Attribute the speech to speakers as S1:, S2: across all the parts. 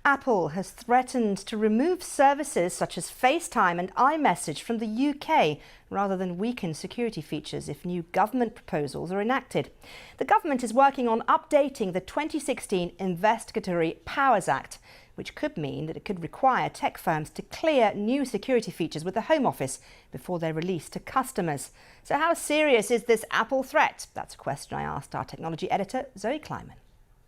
S1: Apple has threatened to remove services such as FaceTime and iMessage from the UK rather than weaken security features if new government proposals are enacted. The government is working on updating the 2016 Investigatory Powers Act, which could mean that it could require tech firms to clear new security features with the Home Office before they're released to customers. So how serious is this Apple threat? That's a question I asked our technology editor, Zoe Kleiman.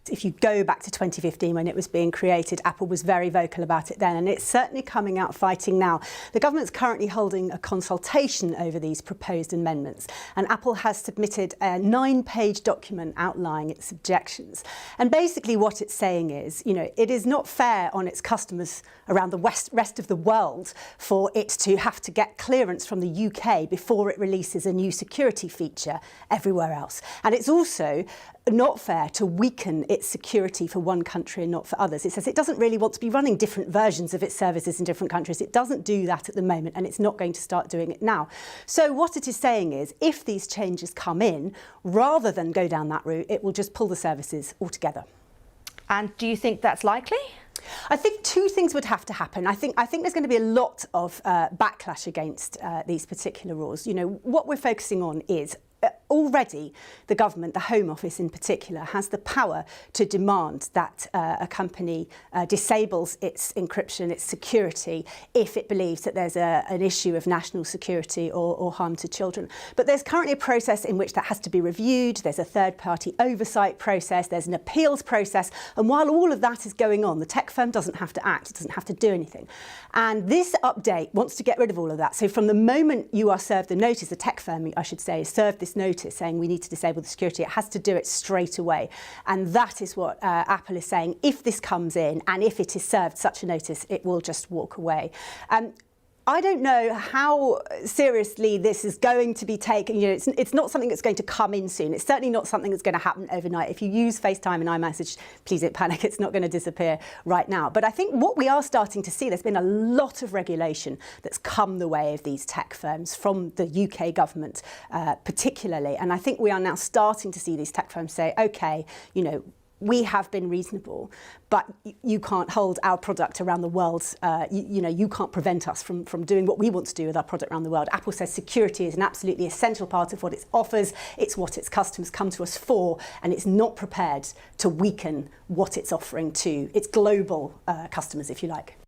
S2: If you go back to 2015 when it was being created, Apple was very vocal about it then, and it's certainly coming out fighting now. The government's currently holding a consultation over these proposed amendments, and Apple has submitted a 9-page document outlining its objections. And basically what it's saying is, it is not fair on its customers around the rest of the world for it to have to get clearance from the UK before it releases a new security feature everywhere else. And it's also not fair to weaken its security for one country and not for others. It says it doesn't really want to be running different versions of its services in different countries. It doesn't do that at the moment, and it's not going to start doing it now. So what it is saying is, if these changes come in, rather than go down that route, it will just pull the services altogether.
S1: And do you think that's likely?
S2: I think two things would have to happen. I think there's going to be a lot of backlash against these particular rules. What we're focusing on is already the government, the Home Office in particular, has the power to demand that a company disables its encryption, its security, if it believes that there's an issue of national security or harm to children. But there's currently a process in which that has to be reviewed. There's a third-party oversight process. There's an appeals process. And while all of that is going on, the tech firm doesn't have to act. It doesn't have to do anything. And this update wants to get rid of all of that. So from the moment you are served the notice, the tech firm, I should say, is served this notice saying we need to disable the security, it has to do it straight away. And that is what Apple is saying. If this comes in and if it is served such a notice, it will just walk away. I don't know how seriously this is going to be taken. It's not something that's going to come in soon. It's certainly not something that's going to happen overnight. If you use FaceTime and iMessage, please don't panic. It's not going to disappear right now. But I think what we are starting to see, there's been a lot of regulation that's come the way of these tech firms from the UK government, particularly. And I think we are now starting to see these tech firms say, OK, we have been reasonable, but you can't hold our product around the world. You can't prevent us from doing what we want to do with our product around the world. Apple says security is an absolutely essential part of what it offers. It's what its customers come to us for, and it's not prepared to weaken what it's offering to its global customers, if you like.